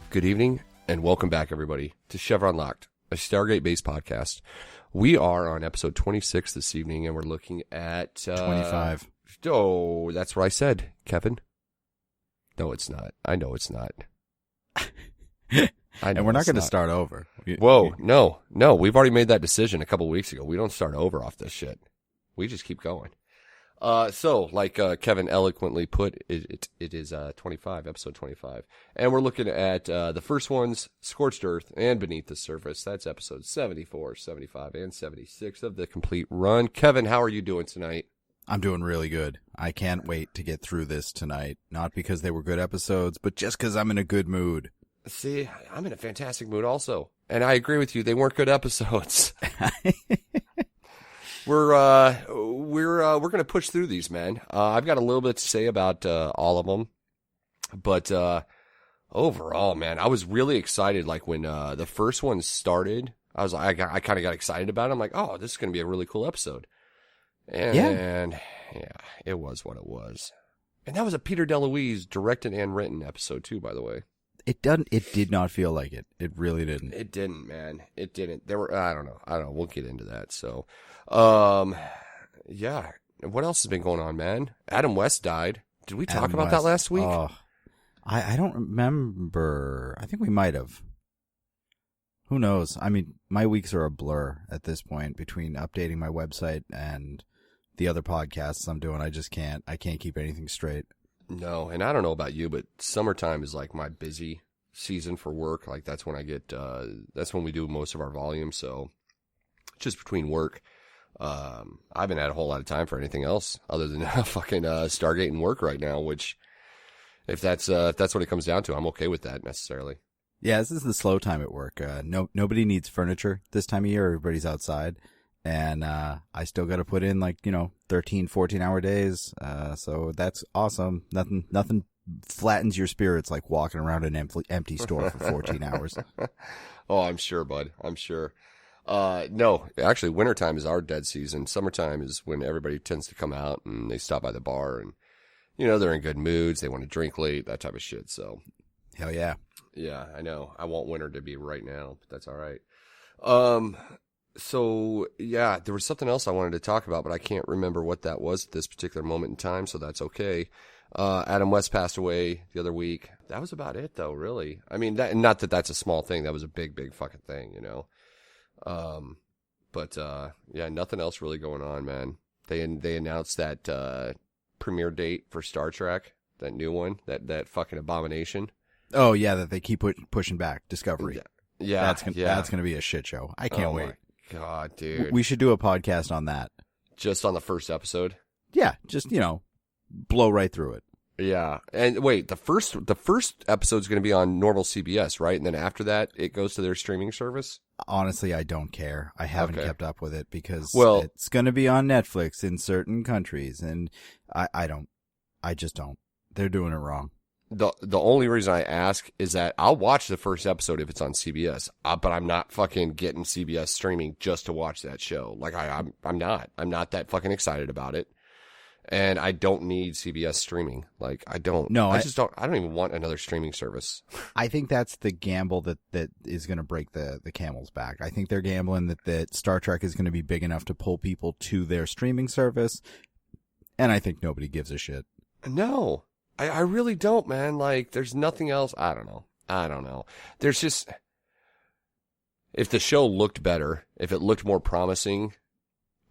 Good evening, and welcome back, everybody, to Chevron Locked, a Stargate-based podcast. We are on episode 26 this evening, and we're looking at... 25. Oh, that's what I said, Kevin. No, it's not. I know it's not. And we're not going to start over. Whoa, no. We've already made that decision a couple weeks ago. We don't start over off this shit. We just keep going. So, like Kevin eloquently put, it is 25, episode 25. And we're looking at the first ones, Scorched Earth and Beneath the Surface. That's episodes 74, 75, and 76 of the complete run. Kevin, how are you doing tonight? I'm doing really good. I can't wait to get through this tonight. Not because they were good episodes, but just because I'm in a good mood. See, I'm in a fantastic mood also. And I agree with you. They weren't good episodes. We're going to push through these, man. I've got a little bit to say about all of them, but overall, man, I was really excited. Like when the first one started, I kind of got excited about it. I'm like, oh, this is going to be a really cool episode, and yeah, it was what it was. And that was a Peter DeLuise directed and written episode too, by the way. It did not feel like it. It really didn't. It didn't, man. It didn't. There were, I don't know. We'll get into that. So, yeah. What else has been going on, man? Adam West died. Did we talk about that last week? Oh, I don't remember. I think we might have. Who knows? I mean, my weeks are a blur at this point between updating my website and the other podcasts I'm doing. I can't keep anything straight. No, and I don't know about you, but summertime is like my busy season for work. Like that's when I get, that's when we do most of our volume. So just between work, I haven't had a whole lot of time for anything else other than fucking Stargate and work right now. Which, if that's what it comes down to, I'm okay with that necessarily. Yeah, this is the slow time at work. Nobody needs furniture this time of year. Everybody's outside. And I still got to put in 13, 14-hour days. So that's awesome. Nothing flattens your spirits like walking around an empty store for 14 hours. Oh, I'm sure, bud. I'm sure. No, actually, wintertime is our dead season. Summertime is when everybody tends to come out and they stop by the bar and, they're in good moods. They want to drink late, that type of shit. So, hell yeah. Yeah, I know. I want winter to be right now, but that's all right. So, yeah, there was something else I wanted to talk about, but I can't remember what that was at this particular moment in time, so that's okay. Adam West passed away the other week. That was about it, though, really. I mean, not that that's a small thing. That was a big, big fucking thing, But, yeah, nothing else really going on, man. They announced that premiere date for Star Trek, that new one, that fucking abomination. Oh, yeah, that they keep pushing back, Discovery. Yeah. That's gonna be a shit show. I can't wait. God, dude. We should do a podcast on that. Just on the first episode? Yeah, just, blow right through it. Yeah. And wait, the first episode's going to be on normal CBS, right? And then after that, it goes to their streaming service? Honestly, I don't care. I haven't kept up with it because it's going to be on Netflix in certain countries. And I just don't. They're doing it wrong. The only reason I ask is that I'll watch the first episode if it's on CBS, but I'm not fucking getting CBS streaming just to watch that show. Like I'm not that fucking excited about it, and I don't need CBS streaming. Like I don't. No, I don't even want another streaming service. I think that's the gamble that is going to break the camel's back. I think they're gambling that Star Trek is going to be big enough to pull people to their streaming service, and I think nobody gives a shit. No. I really don't, man. Like, there's nothing else. I don't know. There's just, if the show looked better, if it looked more promising,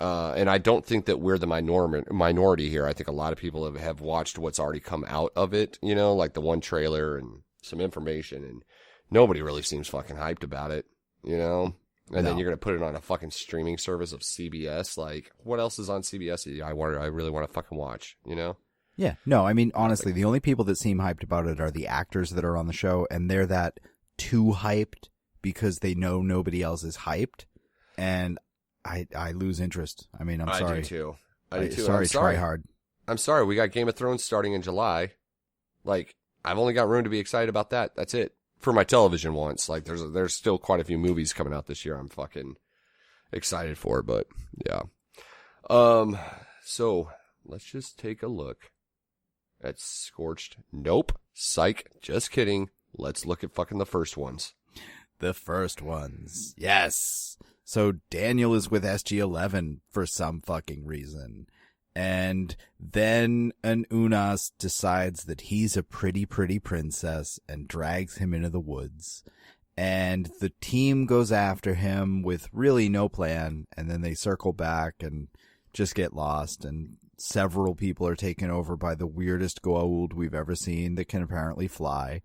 and I don't think that we're the minority here. I think a lot of people have watched what's already come out of it, like the one trailer and some information, and nobody really seems fucking hyped about it, And then you're going to put it on a fucking streaming service of CBS. Like, what else is on CBS that I really want to fucking watch, Yeah, no, I mean, honestly, the only people that seem hyped about it are the actors that are on the show, and they're that too hyped because they know nobody else is hyped, and I lose interest. I mean, I'm sorry. I do too. Sorry, try hard. I'm sorry, we got Game of Thrones starting in July. Like, I've only got room to be excited about that. That's it. For my television wants. Like, there's still quite a few movies coming out this year I'm fucking excited for, but, yeah. So, let's just take a look at Scorched. Nope. Psych. Just kidding. let's look at fucking the first ones. The first ones. Yes. So Daniel is with SG-11 for some fucking reason. And then an Unas decides that he's a pretty princess and drags him into the woods. And the team goes after him with really no plan. And then they circle back and just get lost. And several people are taken over by the weirdest Goa'uld we've ever seen that can apparently fly.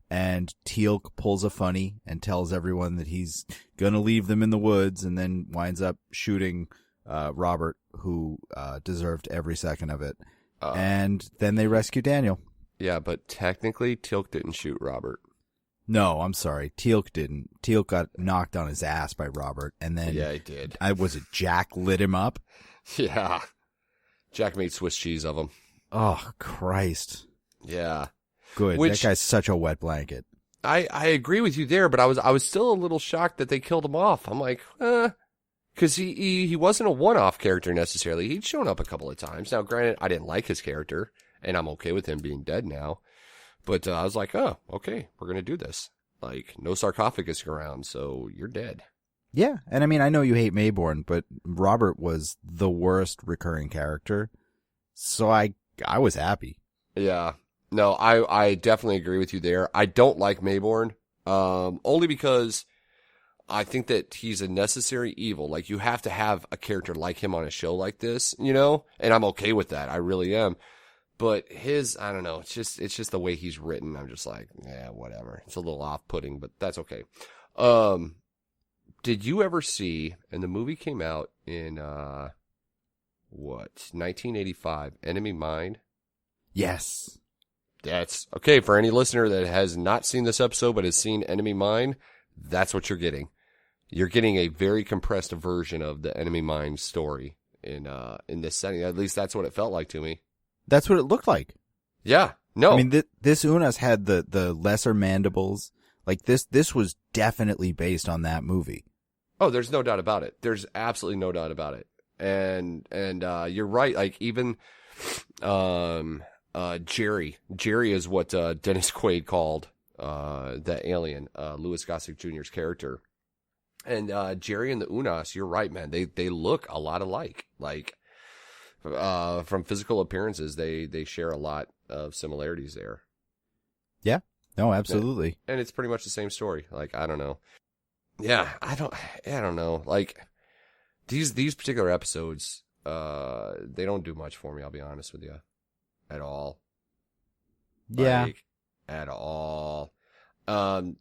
And Teal'c pulls a funny and tells everyone that he's gonna leave them in the woods, and then winds up shooting Robert, who deserved every second of it. And then they rescue Daniel. Yeah, but technically Teal'c didn't shoot Robert. No, I'm sorry. Teal'c didn't. Teal'c got knocked on his ass by Robert, and then yeah, he did. Was it Jack lit him up? Yeah, Jack made Swiss cheese of him. Oh Christ! Yeah, good. Which, that guy's such a wet blanket. I agree with you there, but I was still a little shocked that they killed him off. I'm like, because he wasn't a one-off character necessarily. He'd shown up a couple of times. Now, granted, I didn't like his character, and I'm okay with him being dead now. But I was like, oh, okay, we're going to do this. Like, no sarcophagus around, so you're dead. Yeah, and I mean, I know you hate Mayborn, but Robert was the worst recurring character, so I was happy. Yeah. No, I definitely agree with you there. I don't like Mayborn, only because I think that he's a necessary evil. Like, you have to have a character like him on a show like this, you know? And I'm okay with that. I really am. But I don't know, it's just the way he's written. I'm just like, yeah, whatever. It's a little off-putting, but that's okay. Did you ever see, and the movie came out in, 1985, Enemy Mine? Yes. That's, okay, for any listener that has not seen this episode but has seen Enemy Mine, that's what you're getting. You're getting a very compressed version of the Enemy Mine story in this setting. At least that's what it felt like to me. That's what it looked like. Yeah. No. I mean, this Unas had the lesser mandibles. Like, this was definitely based on that movie. Oh, there's no doubt about it. There's absolutely no doubt about it. And you're right. Like, even, Jerry is what, Dennis Quaid called, the alien, Louis Gossett Jr.'s character. And, Jerry and the Unas, you're right, man. They look a lot alike. Like, from physical appearances, they share a lot of similarities there. Yeah. No, absolutely. And it's pretty much the same story. Like, I don't know. Yeah, I don't know. Like, these particular episodes, they don't do much for me, I'll be honest with you. At all. Yeah. Like, at all. And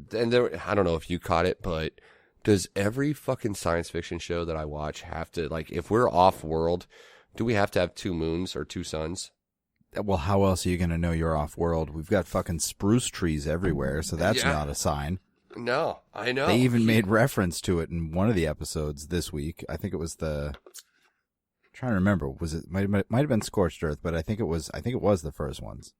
there, I don't know if you caught it, but does every fucking science fiction show that I watch have to, like, if we're off-world, do we have to have 2 moons or 2 suns? Well, how else are you going to know you're off-world? We've got fucking spruce trees everywhere, so that's not a sign. No, I know. They even made reference to it in one of the episodes this week. I think it was I'm trying to remember. Was it might have been Scorched Earth, but I think it was the first ones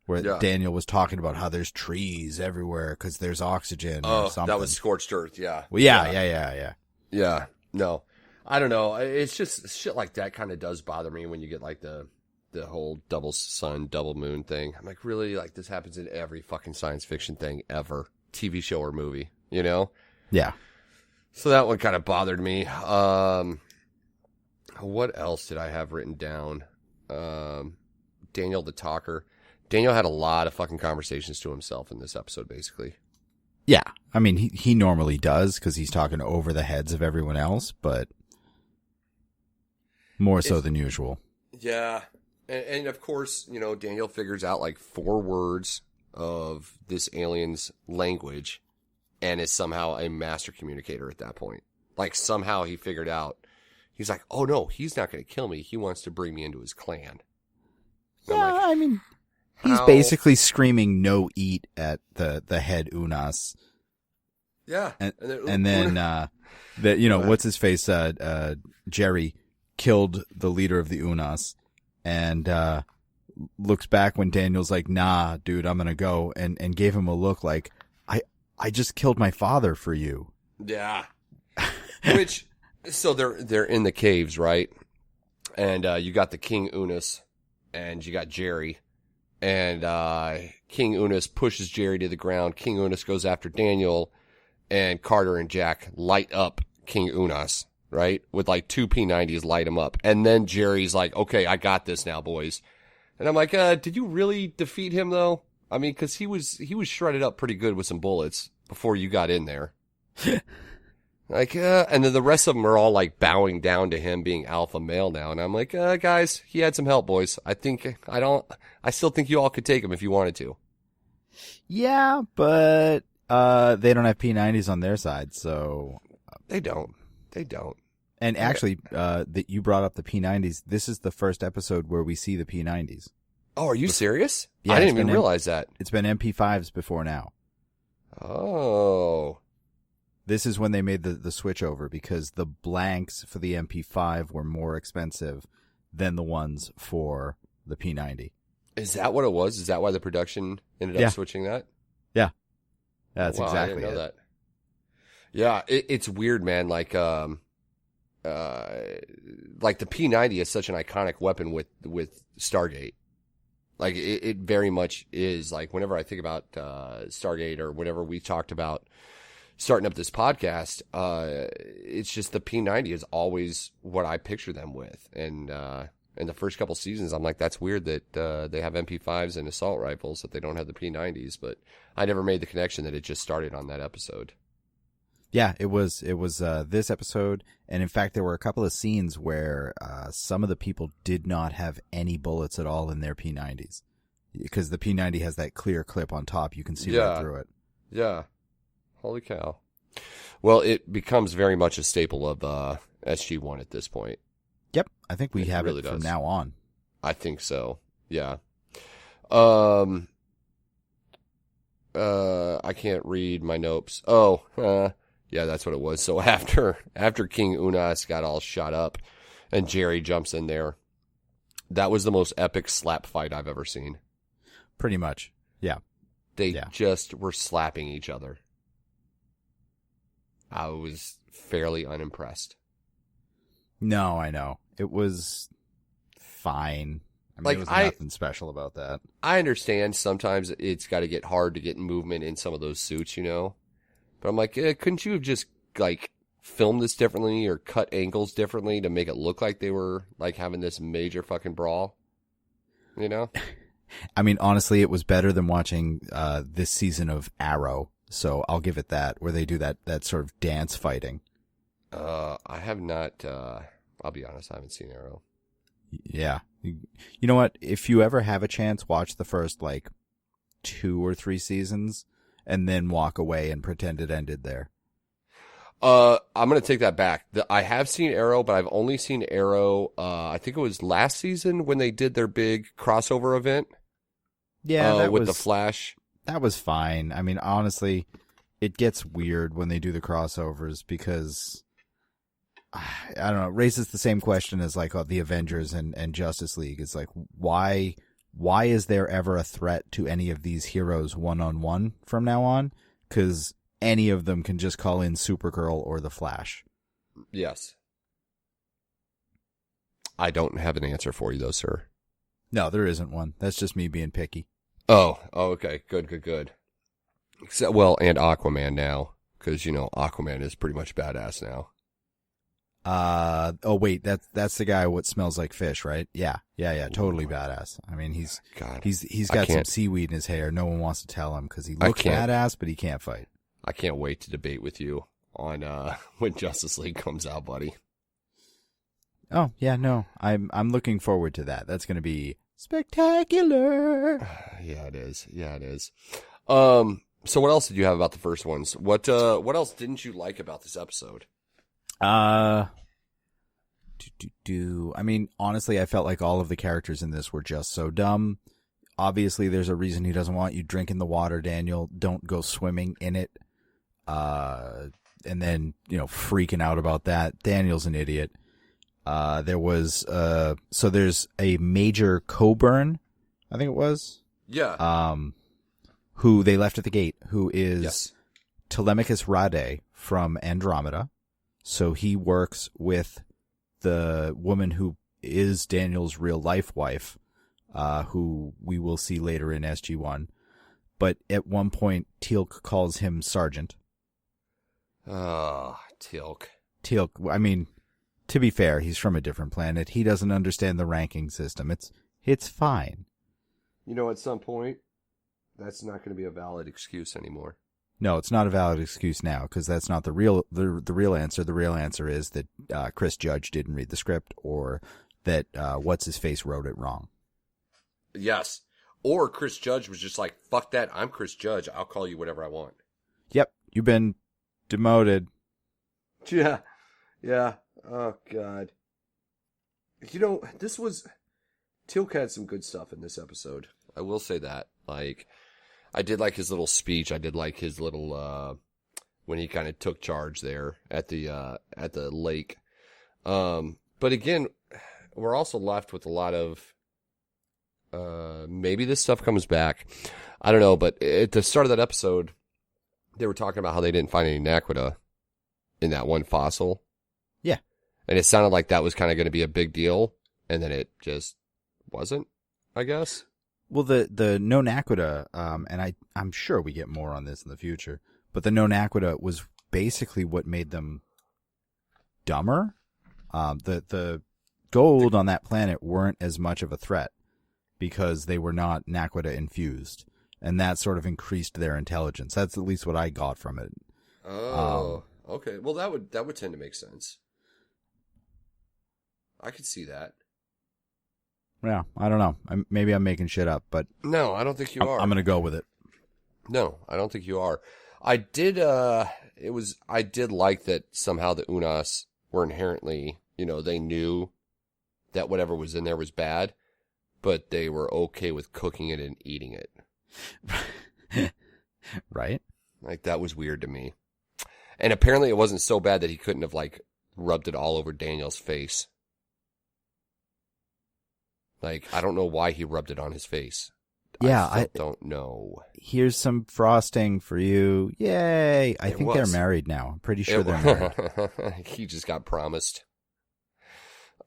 where Daniel was talking about how there's trees everywhere because there's oxygen or something. That was Scorched Earth, yeah. Well, yeah. Yeah, no. I don't know. It's just shit like that kind of does bother me when you get like the whole double sun, double moon thing. I'm like, really? Like, this happens in every fucking science fiction thing ever. TV show or movie, you know? Yeah. So that one kind of bothered me. What else did I have written down? Daniel the Talker. Daniel had a lot of fucking conversations to himself in this episode, basically. Yeah. I mean, he normally does because he's talking over the heads of everyone else, but more so than usual. Yeah. And of course, you know, Daniel figures out like 4 words of this alien's language and is somehow a master communicator at that point. Like, somehow he figured out, he's like, oh no, he's not going to kill me. He wants to bring me into his clan. And yeah, like, I mean, he's basically screaming no eat at the head Unas. Yeah. And then what's his face? Jerry killed the leader of the Unas and, looks back when Daniel's like, nah, dude, I'm going to go and gave him a look like, I just killed my father for you. Yeah. Which, so they're in the caves, right? And, you got the King Unas and you got Jerry and King Unis pushes Jerry to the ground. King Unis goes after Daniel, and Carter and Jack light up King Unas, right? With like 2 P90s light him up. And then Jerry's like, okay, I got this now, boys. And I'm like, did you really defeat him though? I mean, cause he was shredded up pretty good with some bullets before you got in there. Like, and then the rest of them are all like bowing down to him being alpha male now. And I'm like, guys, he had some help, boys. I still think you all could take him if you wanted to. Yeah, but they don't have P90s on their side, so They don't. And actually, that you brought up the P90s. This is the first episode where we see the P90s. Oh, are you serious? Yeah, I didn't even realize that. It's been MP5s before now. Oh. This is when they made the switch over because the blanks for the MP5 were more expensive than the ones for the P90. Is that what it was? Is that why the production ended up switching that? Yeah. That's wow, exactly I didn't know it. that. Yeah, it's weird, man. Like the P90 is such an iconic weapon with Stargate. Like it very much is. Like whenever I think about Stargate or whenever we talked about starting up this podcast, it's just the P90 is always what I picture them with. And in the first couple seasons, I'm like, that's weird that they have MP5s and assault rifles, that they don't have the P90s. But I never made the connection that it just started on that episode. Yeah, it was this episode, and in fact, there were a couple of scenes where some of the people did not have any bullets at all in their P90s, because the P90 has that clear clip on top. You can see right through it. Yeah. Holy cow. Well, it becomes very much a staple of SG-1 at this point. Yep, I think we have really it from does. now on. I think so. Yeah. I can't read my notes. Oh, yeah, that's what it was. So after King Unas got all shot up and Jerry jumps in there, that was the most epic slap fight I've ever seen. Pretty much. Yeah. They just were slapping each other. I was fairly unimpressed. No, I know. It was fine. I mean, Like, there was nothing special about that. I understand sometimes it's got to get hard to get movement in some of those suits, you know? But I'm like, couldn't you have just, like, filmed this differently or cut angles differently to make it look like they were, like, having this major fucking brawl? You know? I mean, honestly, it was better than watching this season of Arrow. So I'll give it that, where they do that sort of dance fighting. I have not, I'll be honest, I haven't seen Arrow. Yeah. You know what? If you ever have a chance, watch the first, 2 or 3 seasons and then walk away and pretend it ended there. I'm going to take that back. I have seen Arrow, but I've only seen Arrow, I think it was last season when they did their big crossover event. Yeah, with the Flash. That was fine. I mean, honestly, it gets weird when they do the crossovers because, I don't know, it raises the same question as the Avengers and Justice League. It's like, why is there ever a threat to any of these heroes one-on-one from now on? Because any of them can just call in Supergirl or the Flash. Yes. I don't have an answer for you though, sir. No, there isn't one. That's just me being picky. Oh, okay. Good. Except, well, and Aquaman now, because, Aquaman is pretty much badass now. Oh wait, that's the guy what smells like fish, right? Yeah, totally badass. I mean, he's got some seaweed in his hair. No one wants to tell him because he looks badass, but he can't fight. I can't wait to debate with you on when Justice League comes out, buddy. Oh yeah, no, I'm looking forward to that. That's going to be spectacular. Yeah, it is. So what else did you have about the first ones? What else didn't you like about this episode? I mean, honestly, I felt like all of the characters in this were just so dumb. Obviously, there's a reason he doesn't want you drinking the water, Daniel. Don't go swimming in it. And then, freaking out about that. Daniel's an idiot. There's a Major Coburn, I think it was. Yeah. Who they left at the gate, who is Telemachus Rade from Andromeda. So he works with the woman who is Daniel's real life wife, who we will see later in SG-1. But at one point, Teal'c calls him Sergeant. Ah, Teal'c. Teal'c, I mean, to be fair, he's from a different planet. He doesn't understand the ranking system. It's fine. You know, at some point, that's not going to be a valid excuse anymore. No, it's not a valid excuse now, because that's not the real answer. The real answer is that Chris Judge didn't read the script, or that What's-His-Face wrote it wrong. Yes. Or Chris Judge was just like, fuck that, I'm Chris Judge, I'll call you whatever I want. Yep, you've been demoted. Yeah. Oh, God. You know, Teal'c had some good stuff in this episode. I will say that. Like, I did like his little speech. I did like his little, when he kind of took charge there at the lake. But again, we're also left with a lot of, maybe this stuff comes back. I don't know, but at the start of that episode, they were talking about how they didn't find any Naquadah in that one fossil. Yeah. And it sounded like that was kind of going to be a big deal, and then it just wasn't, I guess. Well, the no Naquadah, and I'm sure we get more on this in the future, but the no Naquadah was basically what made them dumber. The gold on that planet weren't as much of a threat because they were not Naquadah infused, and that sort of increased their intelligence. That's at least what I got from it. Oh, okay. Well, that would tend to make sense. I could see that. Yeah, I don't know. Maybe I'm making shit up, but no, I don't think you are. I'm going to go with it. No, I don't think you are. I did like that somehow the Unas were inherently, they knew that whatever was in there was bad, but they were okay with cooking it and eating it. Right? Like, that was weird to me. And apparently it wasn't so bad that he couldn't have, like, rubbed it all over Daniel's face. Like, I don't know why he rubbed it on his face. Yeah, I don't know. Here's some frosting for you. Yay! I think they're married now. I'm pretty sure they're married. He just got promised.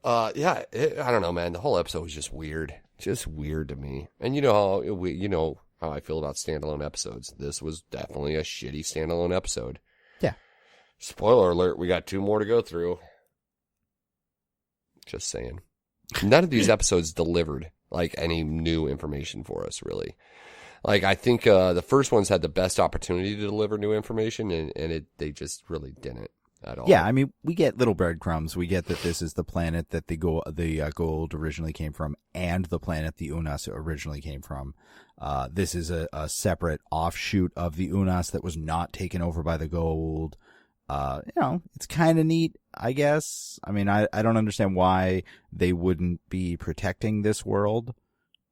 I don't know, man. The whole episode was just weird. Just weird to me. And you know how I feel about standalone episodes. This was definitely a shitty standalone episode. Yeah. Spoiler alert, we got 2 more to go through. Just saying. None of these episodes delivered like any new information for us, really. Like, I think the first ones had the best opportunity to deliver new information, and they just really didn't at all. Yeah, I mean, we get little breadcrumbs. We get that this is the planet that the gold originally came from, and the planet the Unas originally came from. This is a separate offshoot of the Unas that was not taken over by the gold. It's kind of neat, I guess. I mean, I don't understand why they wouldn't be protecting this world.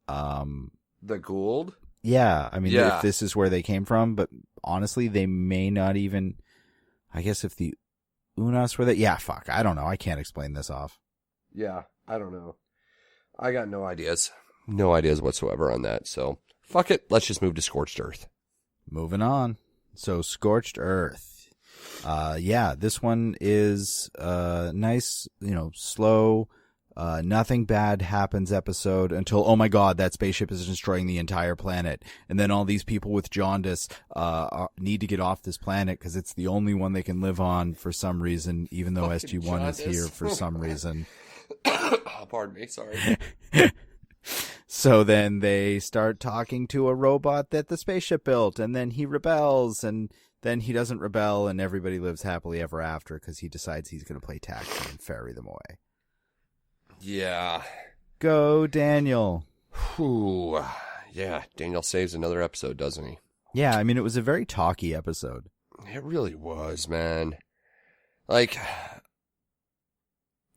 The Gould? Yeah, I mean, if this is where they came from, but honestly, they may not even, I guess if the Unas were there, fuck, I don't know. I can't explain this off. Yeah, I don't know. I got no ideas. No ideas whatsoever on that, so fuck it. Let's just move to Scorched Earth. Moving on. So, Scorched Earth. This one is nice, slow, nothing bad happens episode until, oh my god, that spaceship is destroying the entire planet. And then all these people with jaundice need to get off this planet because it's the only one they can live on for some reason, even though SG-1 is here for some reason. Pardon me, sorry. So then they start talking to a robot that the spaceship built, and then he rebels, and then he doesn't rebel, and everybody lives happily ever after because he decides he's going to play taxi and ferry them away. Yeah. Go, Daniel. Whew. Yeah, Daniel saves another episode, doesn't he? Yeah, I mean, it was a very talky episode. It really was, man. Like,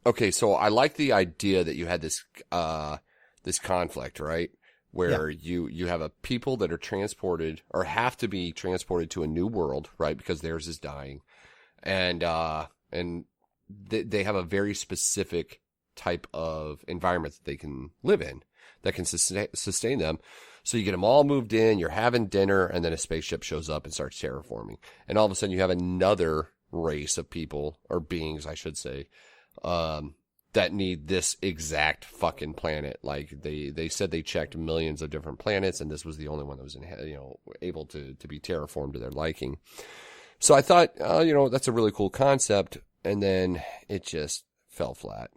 okay, so I like the idea that you had this conflict, right? Where you have a people that are transported or have to be transported to a new world, right? Because theirs is dying. And they have a very specific type of environment that they can live in that can sustain them. So you get them all moved in, you're having dinner, and then a spaceship shows up and starts terraforming. And all of a sudden you have another race of people, or beings, I should say, that need this exact fucking planet. Like they said they checked millions of different planets, and this was the only one that was able to be terraformed to their liking. So I thought, that's a really cool concept, and then it just fell flat.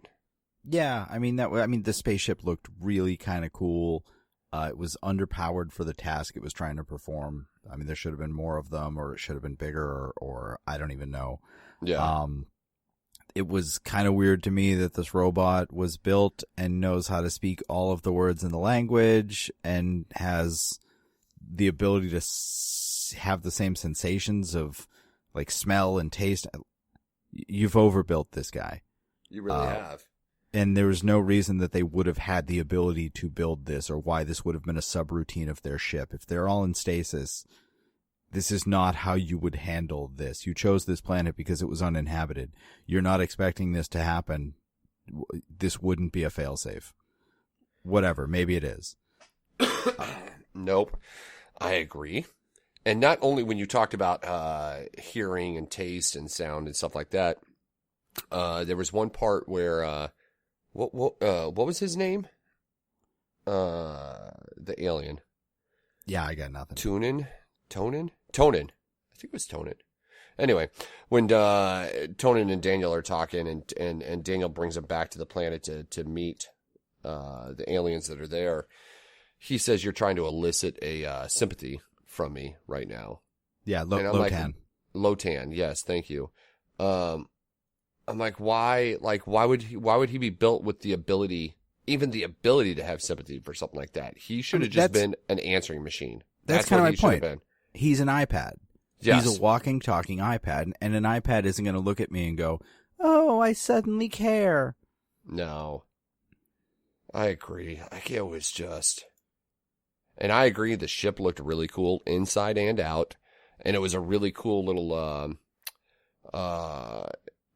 Yeah, I mean the spaceship looked really kind of cool. It was underpowered for the task it was trying to perform. I mean, there should have been more of them, or it should have been bigger, or I don't even know. Yeah. It was kind of weird to me that this robot was built and knows how to speak all of the words in the language and has the ability to have the same sensations of like smell and taste. You've overbuilt this guy. You really have. And there was no reason that they would have had the ability to build this, or why this would have been a subroutine of their ship. If they're all in stasis, this is not how you would handle this. You chose this planet because it was uninhabited. You're not expecting this to happen. This wouldn't be a failsafe. Whatever, maybe it is. Nope. I agree. And not only when you talked about hearing and taste and sound and stuff like that, there was one part where what was his name? The alien. Yeah, I got nothing. Tonin. I think it was Tonin. Anyway, when Tonin and Daniel are talking, and Daniel brings him back to the planet to meet the aliens that are there, he says, "You're trying to elicit a sympathy from me right now." Yeah, Lotan. Lotan. Lotan, yes, thank you. I'm like, why? Like, why would he be built with the ability, even the ability to have sympathy for something like that? He should have just been an answering machine. That's kind of my point. He's an iPad. Yes. He's a walking, talking iPad, and an iPad isn't going to look at me and go, "Oh, I suddenly care." No. I agree. It was just... And I agree, the ship looked really cool inside and out, and it was a really cool little...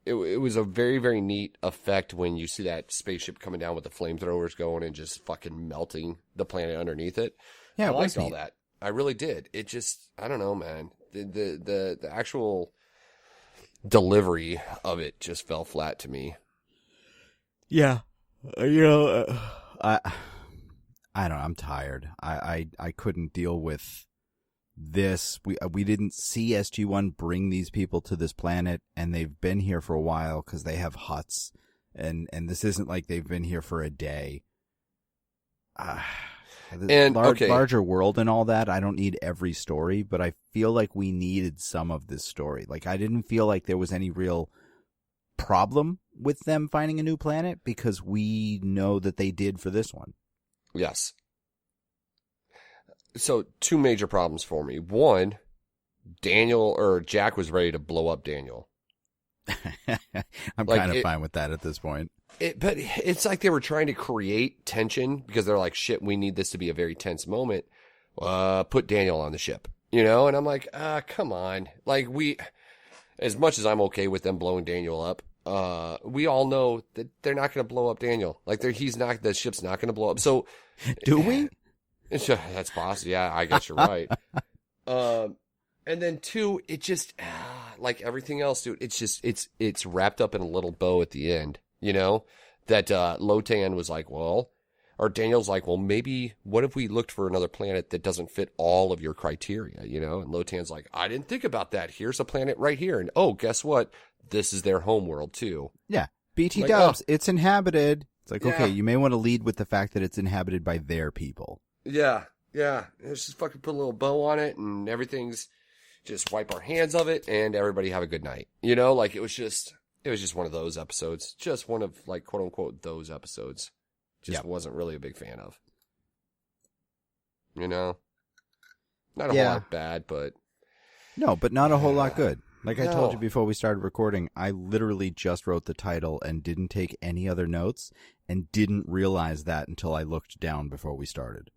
It was a very, very neat effect when you see that spaceship coming down with the flamethrowers going and just fucking melting the planet underneath it. Yeah, I liked all that. I really did. It just, I don't know, man. The actual delivery of it just fell flat to me. Yeah. I don't know. I'm tired. I couldn't deal with this. We didn't see SG-1 bring these people to this planet, and they've been here for a while because they have huts, and this isn't like they've been here for a day. Larger world and all that. I don't need every story, but I feel like we needed some of this story. Like, I didn't feel like there was any real problem with them finding a new planet because we know that they did for this one. Yes. So, two major problems for me. One, Jack was ready to blow up Daniel. I'm kind of fine with that at this point. But it's like they were trying to create tension because they're like, shit, we need this to be a very tense moment. Put Daniel on the ship, And I'm like, come on. Like, as much as I'm okay with them blowing Daniel up, we all know that they're not going to blow up Daniel. Like, the ship's not going to blow up. So, do we? That's possible. Yeah, I guess you're right. And then two, it just, like everything else, dude, it's wrapped up in a little bow at the end, that, Lotan was like, or Daniel's like, well, maybe, what if we looked for another planet that doesn't fit all of your criteria, and Lotan's like, I didn't think about that. Here's a planet right here. And oh, guess what? This is their home world too. Yeah. BT Dubs, it's inhabited. It's like, okay, you may want to lead with the fact that it's inhabited by their people. Yeah. Let's just fucking put a little bow on it and everything's just wipe our hands of it and everybody have a good night. Like it was just one of those episodes. Just one of like quote unquote those episodes. Wasn't really a big fan of. Not a whole lot bad, but no, but not a whole lot good. Like I told you before we started recording, I literally just wrote the title and didn't take any other notes and didn't realize that until I looked down before we started.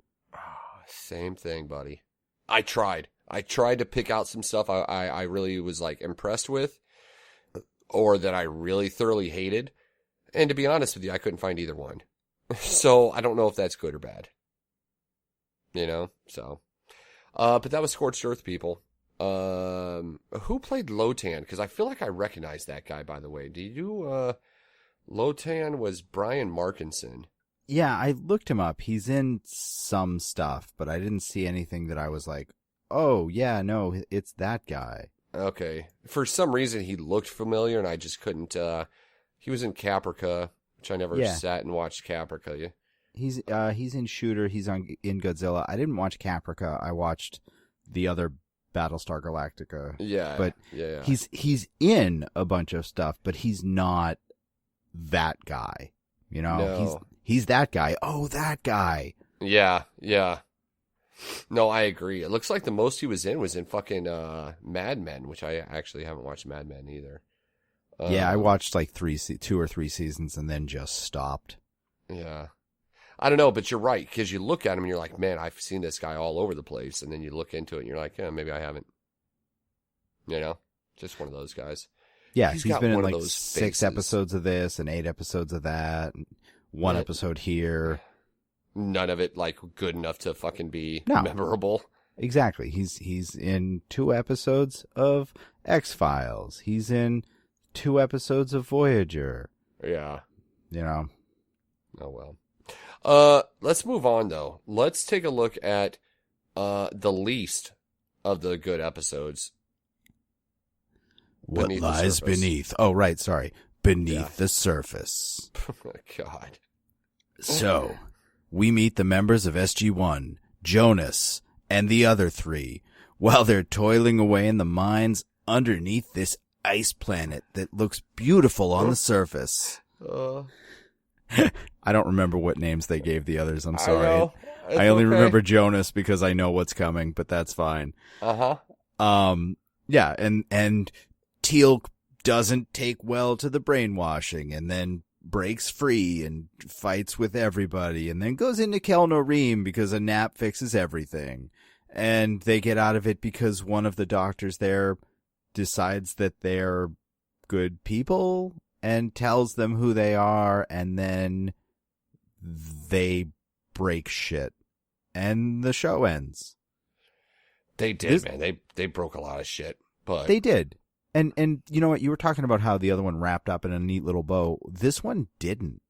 Same thing, buddy. I tried to pick out some stuff I really was like impressed with or that I really thoroughly hated. And to be honest with you, I couldn't find either one. So I don't know if that's good or bad. So. But that was Scorched Earth, people. Who played Lotan? Because I feel like I recognize that guy, by the way. Do you, Lotan was Brian Markinson. Yeah, I looked him up. He's in some stuff, but I didn't see anything that I was like, oh, yeah, no, it's that guy. Okay. For some reason, he looked familiar, and I just couldn't. He was in Caprica, which I never sat and watched Caprica. Yeah. He's in Shooter. He's in Godzilla. I didn't watch Caprica. I watched the other Battlestar Galactica. Yeah. But yeah. he's in a bunch of stuff, but he's not that guy. You know, No. He's that guy. Oh, that guy. Yeah. No, I agree. It looks like the most he was in fucking Mad Men, which I actually haven't watched Mad Men either. Yeah, I watched like 2 or 3 seasons and then just stopped. Yeah. I don't know, but you're right, because you look at him and you're like, man, I've seen this guy all over the place. And then you look into it and you're like, yeah, maybe I haven't. You know, just one of those guys. Yeah, he's been in like 6 faces. episodes of this and 8 episodes of that, and 1 episode here. None of it like good enough to fucking be No. memorable. Exactly. He's in 2 episodes of X-Files. He's in 2 episodes of Voyager. Yeah. You know. Oh well. Let's move on though. Let's take a look at the least of the good episodes. What Beneath the lies surface. beneath? Oh, right. Sorry. Beneath Yeah. the surface. God. So, we meet the members of SG-1, Jonas, and the other 3, while they're toiling away in the mines underneath this ice planet that looks beautiful on the surface. I don't remember what names they gave the others. I'm sorry. I know. It's I only okay. remember Jonas because I know what's coming, but that's fine. Yeah, and Teal'c doesn't take well to the brainwashing and then breaks free and fights with everybody and then goes into Kel-Norim because a nap fixes everything. And they get out of it because one of the doctors there decides that they're good people and tells them who they are, and then they break shit. And the show ends. They did, man. They broke a lot of shit, but They did. And you know what? You were talking about how the other one wrapped up in a neat little bow. This one didn't.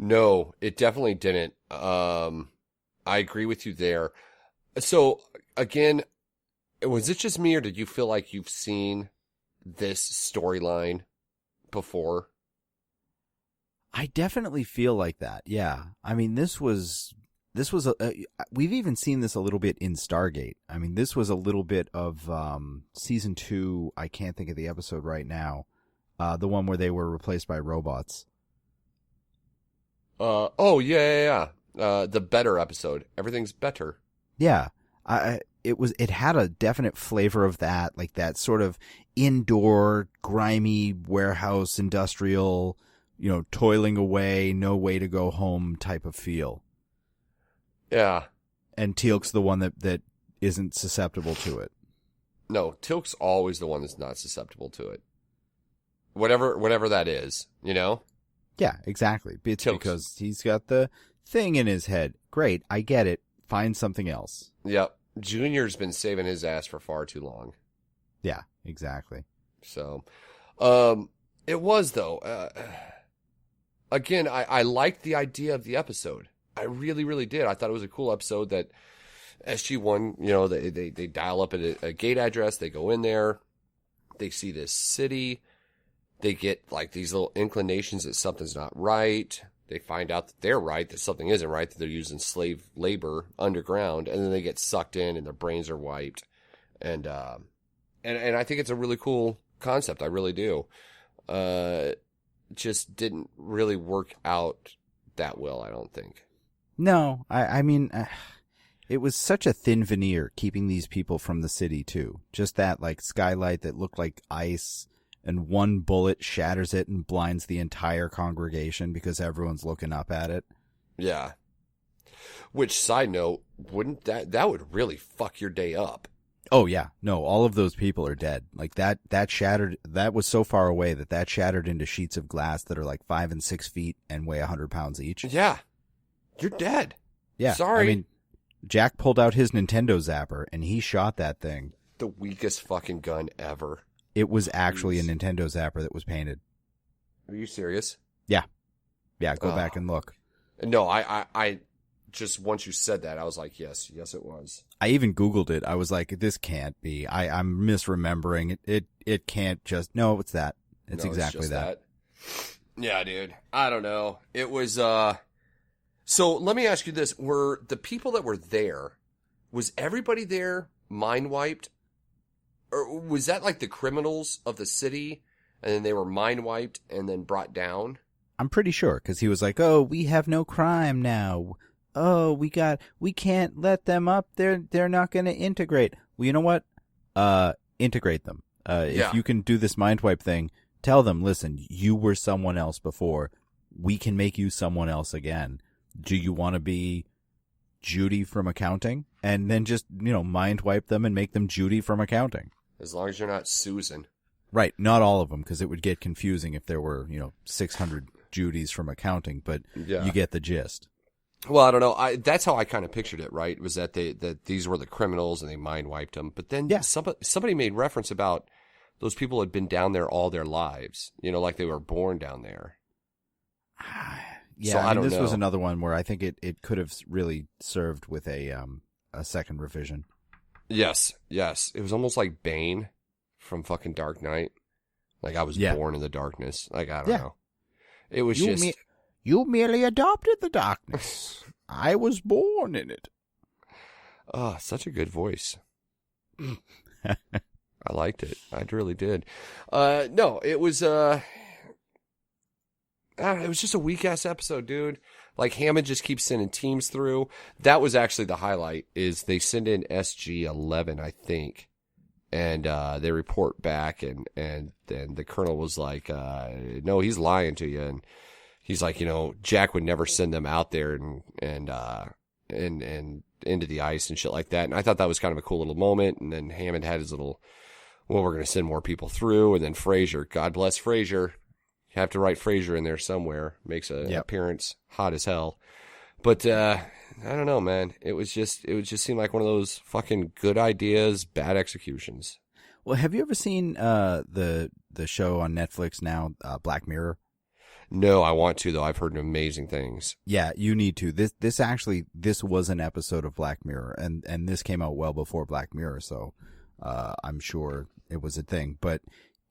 no, it definitely didn't. I agree with you there. So again, was it just me, or did you feel like you've seen this storyline before? I definitely feel like that. Yeah. I mean, this was we've even seen this a little bit in Stargate. I mean, this was a little bit of season 2. I can't think of the episode right now. The one where they were replaced by robots. Oh yeah. The better episode. Everything's better. Yeah. It had a definite flavor of that, like that sort of indoor, grimy warehouse, industrial, toiling away, no way to go home type of feel. Yeah. And Teal'c's the one that isn't susceptible to it. No, Teal'c's always the one that's not susceptible to it. Whatever that is, Yeah, exactly. It's Teal'c's. because he's got the thing in his head. Great, I get it. Find something else. Yep. Junior's been saving his ass for far too long. Yeah, exactly. So, it was though. Again, I liked the idea of the episode. I really, really did. I thought it was a cool episode that SG-1, they dial up at a gate address. They go in there. They see this city. They get like these little inclinations that something's not right. They find out that they're right, that something isn't right, that they're using slave labor underground, and then they get sucked in and their brains are wiped. And I think it's a really cool concept. I really do. Just didn't really work out that well, I don't think. No, I mean, it was such a thin veneer keeping these people from the city too. Just that like skylight that looked like ice, and one bullet shatters it and blinds the entire congregation because everyone's looking up at it. Yeah. Which, side note, wouldn't that would really fuck your day up? Oh yeah, no, all of those people are dead. Like that shattered. That was so far away that shattered into sheets of glass that are like 5 and 6 feet and weigh 100 pounds each. Yeah. You're dead. Yeah. Sorry. I mean, Jack pulled out his Nintendo Zapper and he shot that thing. The weakest fucking gun ever. It was actually a Nintendo Zapper that was painted. Are you serious? Yeah, go back and look. No, I just, once you said that, I was like, yes, it was. I even Googled it. I was like, this can't be. I'm misremembering. It can't just, no, it's that. It's exactly that. Yeah, dude. I don't know. It was, so let me ask you this. Were the people that were there, was everybody there mind wiped? Or was that like the criminals of the city and then they were mind wiped and then brought down? I'm pretty sure, because he was like, oh, we have no crime now. Oh, we can't let them up. They're not going to integrate. Well, you know what? Integrate them. If you can do this mind wipe thing, tell them, listen, you were someone else before. We can make you someone else again. Do you want to be Judy from accounting? And then just, mind wipe them and make them Judy from accounting. As long as you're not Susan. Right. Not all of them, because it would get confusing if there were, 600 Judys from accounting, but you get the gist. Well, I don't know. That's how I kind of pictured it, right? Was that that these were the criminals and they mind wiped them. But then somebody made reference about those people had been down there all their lives, like they were born down there. Yeah, so I don't this know. was another one where I think it could have really served with a second revision. Yes. It was almost like Bane from fucking Dark Knight. Like I was born in the darkness. Like I don't know. It was You merely adopted the darkness. I was born in it. Oh, such a good voice. I liked it. I really did. No, it was just a weak ass episode, dude. Like Hammond just keeps sending teams through. That was actually the highlight. Is they send in SG-11, I think, and they report back, and then the colonel was like, "No, he's lying to you." And he's like, Jack would never send them out there and into the ice and shit like that. And I thought that was kind of a cool little moment. And then Hammond had his little, well, we're going to send more people through. And then Frazier, God bless Frazier. You have to write Frazier in there somewhere. Makes an appearance hot as hell. But I don't know, man. It would just seem like one of those fucking good ideas, bad executions. Well, have you ever seen the show on Netflix now, Black Mirror? No, I want to, though. I've heard amazing things. Yeah, you need to. This was an episode of Black Mirror, and this came out well before Black Mirror, so I'm sure it was a thing. But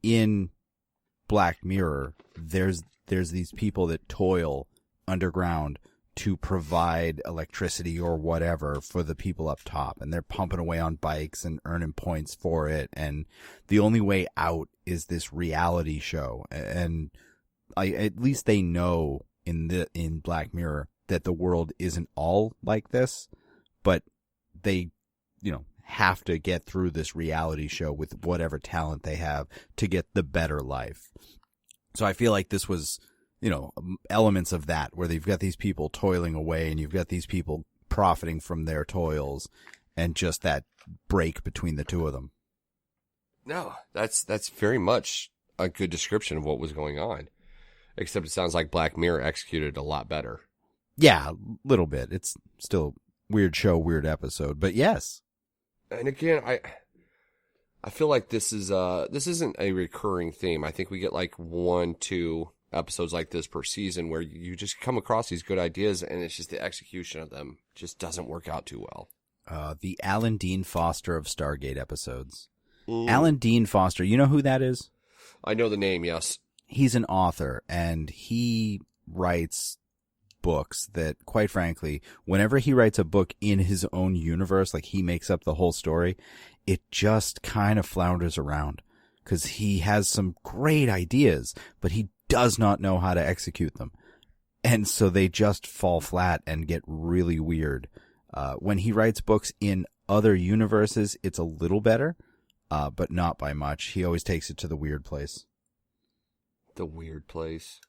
in Black Mirror, there's these people that toil underground to provide electricity or whatever for the people up top, and they're pumping away on bikes and earning points for it, and the only way out is this reality show. And at least they know in Black Mirror that the world isn't all like this, but they, have to get through this reality show with whatever talent they have to get the better life. So I feel like this was, elements of that, where they've got these people toiling away and you've got these people profiting from their toils, and just that break between the two of them. No, that's very much a good description of what was going on. Except it sounds like Black Mirror executed a lot better. Yeah, a little bit. It's still weird show, weird episode, but yes. And again, I feel like this isn't a recurring theme. I think we get like 1-2 episodes like this per season where you just come across these good ideas, and it's just the execution of them just doesn't work out too well. The Alan Dean Foster of Stargate episodes. Alan Dean Foster, you know who that is? I know the name, yes. He's an author, and he writes books that, quite frankly, whenever he writes a book in his own universe, like he makes up the whole story, it just kind of flounders around, because he has some great ideas, but he does not know how to execute them. And so they just fall flat and get really weird. When he writes books in other universes, it's a little better, but not by much. He always takes it to the weird place. The weird place.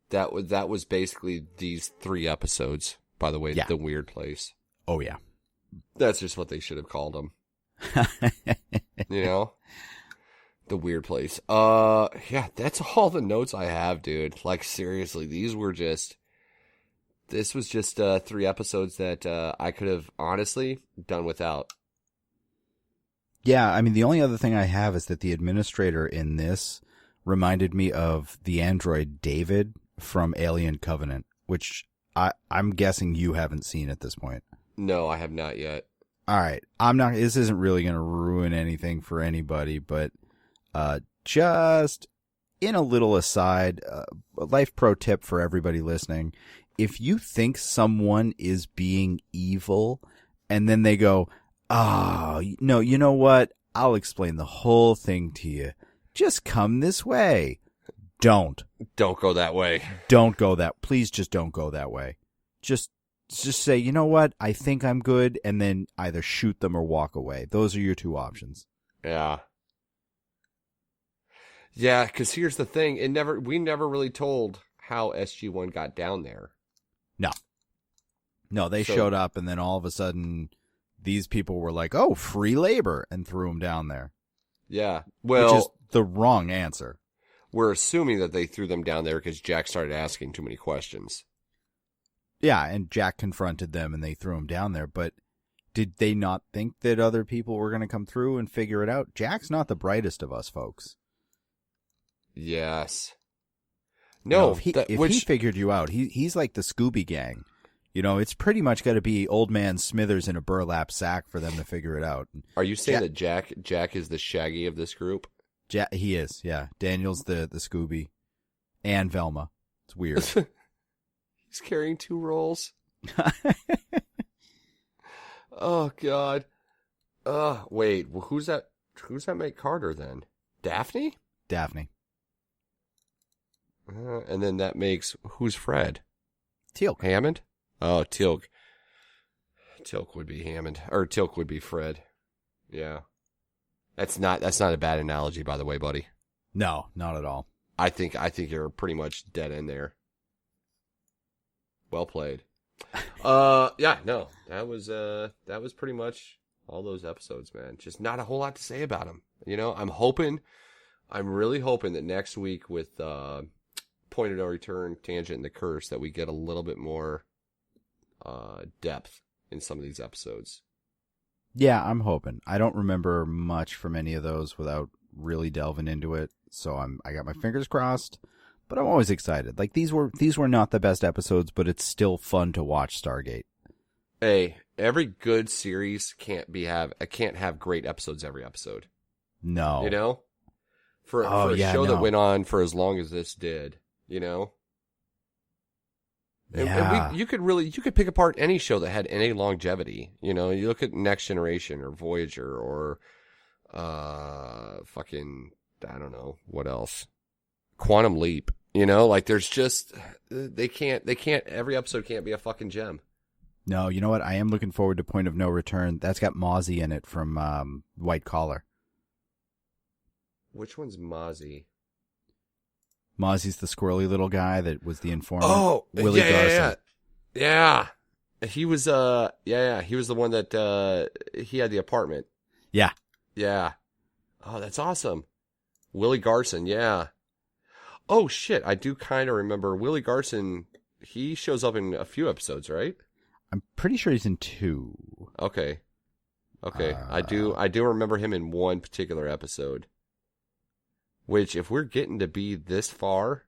That was basically these 3 episodes, by the way, The Weird Place. Oh, yeah. That's just what they should have called them. The Weird Place. Yeah, that's all the notes I have, dude. Like, seriously, this was just 3 episodes that I could have honestly done without. Yeah, I mean, the only other thing I have is that the administrator in this reminded me of the android David from Alien Covenant, which I'm guessing you haven't seen at this point. No, I have not yet. All right. This isn't really going to ruin anything for anybody, but just in a little aside, a life pro tip for everybody listening. If you think someone is being evil and then they go, "Oh, no, you know what? I'll explain the whole thing to you. Just come this way." Don't go that way. Please just don't go that way. Just say, "You know what? I think I'm good," and then either shoot them or walk away. Those are your two options. Yeah. Yeah, because here's the thing. We never really told how SG-1 got down there. No, they showed up, and then all of a sudden, these people were like, "Oh, free labor," and threw them down there. Yeah. Well, which is the wrong answer. We're assuming that they threw them down there because Jack started asking too many questions. Yeah, and Jack confronted them, and they threw him down there, but did they not think that other people were going to come through and figure it out? Jack's not the brightest of us, folks. Yes. No, if he figured you out, he's like the Scooby Gang. You know, it's pretty much got to be old man Smithers in a burlap sack for them to figure it out. Are you saying that Jack is the Shaggy of this group? He is, yeah. Daniel's the Scooby. And Velma. It's weird. He's carrying two roles. Oh, God. Wait, well, who's that Mate Carter then? Daphne? Daphne. And then that makes, who's Fred? Teal'c. Hammond? Oh, Teal'c. Teal'c would be Hammond. Or Teal'c would be Fred. Yeah. That's not a bad analogy, by the way, buddy. No, not at all. I think you're pretty much dead in there. Well played. Yeah, no. That was pretty much all those episodes, man. Just not a whole lot to say about them. You know, I'm really hoping that next week with Point of No Return, Tangent, and the Curse, that we get a little bit more depth in some of these episodes. Yeah, I'm hoping. I don't remember much from any of those without really delving into it, so I got my fingers crossed. But I'm always excited. Like these were not the best episodes, but it's still fun to watch Stargate. Hey, every good series can't have great episodes every episode. No, you know, for a show that went on for as long as this did, you know. And you could pick apart any show that had any longevity. You know, you look at Next Generation or Voyager or fucking, I don't know, what else? Quantum Leap. You know, like there's just, they can't, every episode can't be a fucking gem. No, you know what? I am looking forward to Point of No Return. That's got Mozzie in it from White Collar. Which one's Mozzie? Mozzie's the squirrely little guy that was the informant. Oh, Willie Garson. Yeah. He was, he was the one that, he had the apartment. Yeah. Yeah. Oh, that's awesome. Willie Garson, yeah. Oh, shit, I do kind of remember Willie Garson. He shows up in a few episodes, right? I'm pretty sure he's in 2. Okay. I do remember him in one particular episode. Which, if we're getting to be this far,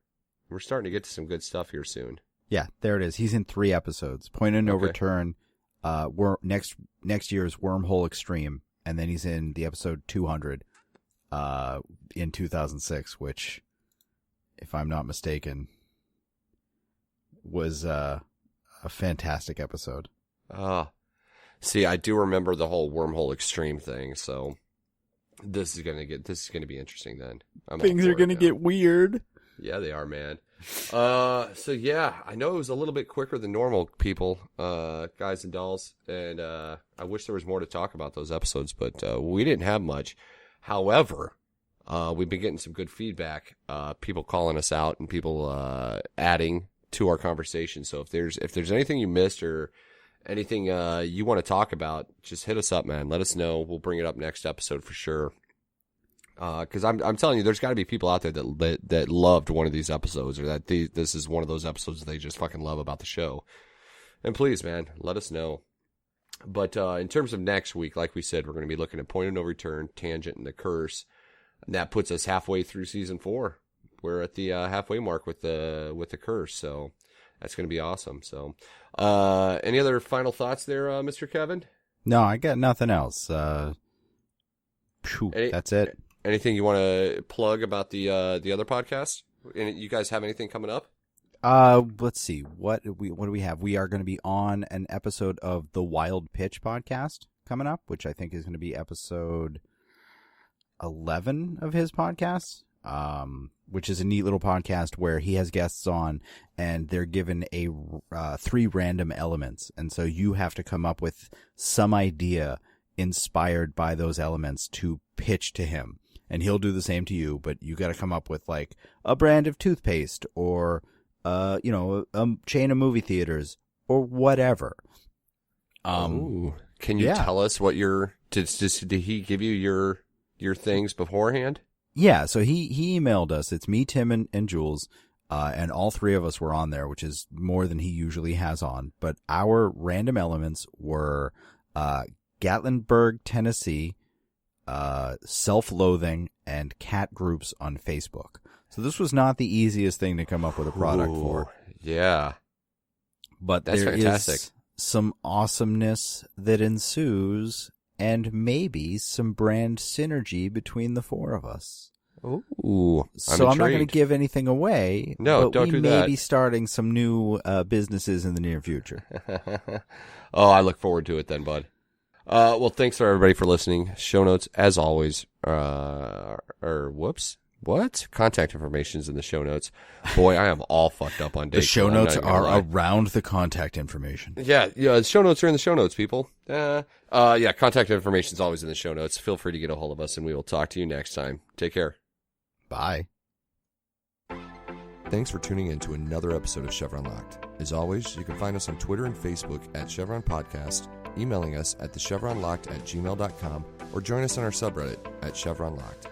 we're starting to get to some good stuff here soon. Yeah, there it is. He's in 3 episodes. Point of No Return, next year's Wormhole Extreme, and then he's in the episode 200 in 2006, which, if I'm not mistaken, was a fantastic episode. See, I do remember the whole Wormhole Extreme thing, so this is gonna be interesting then. Things are gonna get weird. Yeah, they are, man. So yeah, I know it was a little bit quicker than normal, people, guys and dolls, and I wish there was more to talk about those episodes, but we didn't have much. However, we've been getting some good feedback, people calling us out and people adding to our conversation. So if there's anything you missed or anything you want to talk about, just hit us up, man. Let us know. We'll bring it up next episode for sure. Because I'm telling you, there's got to be people out there that loved one of these episodes, or that this is one of those episodes that they just fucking love about the show. And please, man, let us know. But in terms of next week, like we said, we're going to be looking at Point of No Return, Tangent, and the Curse. And that puts us halfway through season 4. we're at the halfway mark with the curse. So that's going to be awesome. So, any other final thoughts there, Mr. Kevin? No, I got nothing else. That's it. Anything you want to plug about the other podcast? You guys have anything coming up? Let's see. What do we have? We are going to be on an episode of the Wild Pitch podcast coming up, which I think is going to be episode 11 of his podcast, which is a neat little podcast where he has guests on and they're given 3 random elements. And so you have to come up with some idea inspired by those elements to pitch to him. And he'll do the same to you, but you got to come up with like a brand of toothpaste or, a chain of movie theaters or whatever. Can you tell us what did he give you your things beforehand? Yeah. So he emailed us. It's me, Tim, and Jules. And all 3 of us were on there, which is more than he usually has on. But our random elements were, Gatlinburg, Tennessee, self-loathing, and cat groups on Facebook. So this was not the easiest thing to come up with a product for. Yeah. But that's fantastic. Is some awesomeness that ensues and maybe some brand synergy between the 4 of us. Ooh. So I'm not going to give anything away. No, but don't do that. We may be starting some new businesses in the near future. Oh, I look forward to it then, bud. Well, thanks for everybody for listening. Show notes, as always, contact information is in the show notes. Boy, I am all fucked up on dates. The show notes are around the contact information. Yeah, the show notes are in the show notes, people. Contact information is always in the show notes. Feel free to get a hold of us, and we will talk to you next time. Take care. Bye. Thanks for tuning in to another episode of Chevron Locked. As always, you can find us on Twitter and Facebook at Chevron Podcast, emailing us at thechevronlocked@gmail.com, or join us on our subreddit at Chevron Locked.